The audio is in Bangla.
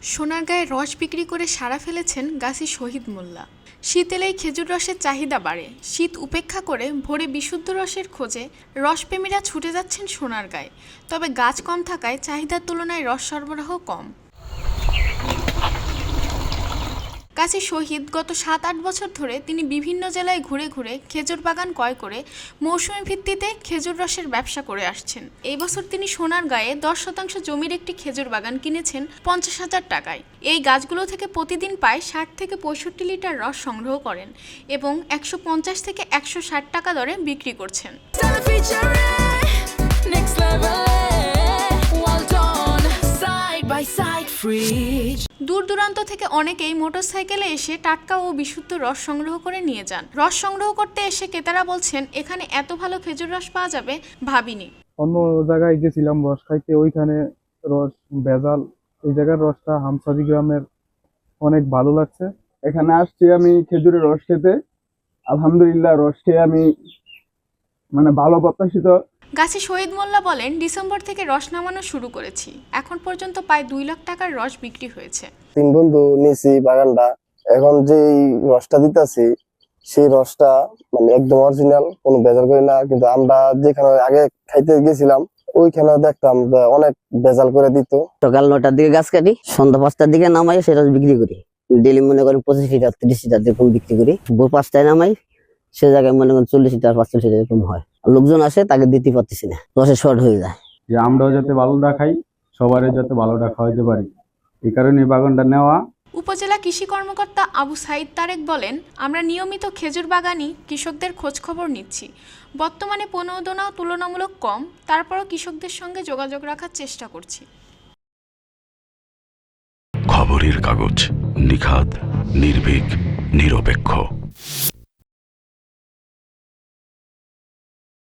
সোনারগাঁয়ে রস বিক্রি করে সাড়া ফেলেছেন গাছি শহীদ মোল্লা। শীত এলেই খেজুর রসের চাহিদা বাড়ে। শীত উপেক্ষা করে ভোরে বিশুদ্ধ রসের খোঁজে রসপ্রেমীরা ছুটে যাচ্ছেন সোনারগাঁয়ে। তবে গাছ কম থাকায় চাহিদার তুলনায় রস সরবরাহ কম। গাছি শহীদ গত 7-8 বছর ধরে তিনি বিভিন্ন জেলায় ঘুরে ঘুরে খেজুর বাগান ক্রয় করে মৌসুমী ভিত্তিতে খেজুর রসের ব্যবসা করে আসছেন। এই বছর তিনি সোনারগাঁয়ে 10% জমির একটি খেজুর বাগান কিনেছেন 50,000 টাকায়। এই গাছগুলো থেকে প্রতিদিন প্রায় 60 থেকে 65 লিটার রস সংগ্রহ করেন এবং 150 থেকে 160 টাকা দরে বিক্রি করছেন। দূর দূরান্ত থেকে অনেকেই মোটরসাইকেলে এসে টাটকা ও বিশুদ্ধ রস সংগ্রহ করে নিয়ে যান। রস সংগ্রহ করতে এসে ক্রেতারা বলছেন, এখানে এত ভালো খেজুর রস পাওয়া যাবে ভাবিনি। অন্য জায়গায় গেছিলাম রস খাইতে, ওইখানে রস ভেজাল। এই জায়গার রসটা হামসাদি গ্রামের অনেক ভালো লাগছে। এখানে আসছি আমি খেজুরের রস খেতে। আলহামদুলিল্লাহ, রস খেয়ে আমি ভালো প্রত্যাশিত। গাছি শহীদ মোল্লা বলেন, ডিসেম্বর থেকে রস নামানো শুরু করেছি। এখন পর্যন্ত প্রায় 2 লাখ টাকার রস বিক্রি হয়েছে। 3 বন্ধু নিছি বাগানটা। এখন যে রসটা দিতেছি সেই রসটা একদম অরিজিনাল, কোনো ভেজাল করি না। কিন্তু আমরা যেখানে আগে খাইতে গেছিলাম ওইখানে দেখতাম অনেক ভেজাল করে দিত। সকাল 9টার দিকে গাছ কাটি, সন্ধ্যা 5টার দিকে নামাই, সেটা বিক্রি করি। ডেলি মনে করেন 25 লিটার 30 লিটার এরকম বিক্রি করি। ভোর 5টায় নামাই, সে জায়গায় মনে করেন 40 লিটার 45 লিটার এরকম হয়। লোকজন আসে, তাকে দিতে পারতেছি না, রসের শর্ট হয়ে যায়। যে আমরাও যাতে ভালোটা খাই, সবারই যাতে ভালোটা খাওয়াইতে পারি, এই কারণে এই বাগানটা নেওয়া। উপজেলা কৃষি কর্মকর্তা আবু সাইদ তারেক বলেন, আমরা নিয়মিত খেজুর বাগানি কৃষকদের খোঁজ খবর নিচ্ছি। বর্তমানে প্রণোদনাও তুলনামূলক কম, তারপরও কৃষকদের সঙ্গে যোগাযোগ রাখার চেষ্টা করছি। খবরের কাগজ, নিখাত, নির্ভীক, নিরপেক্ষ।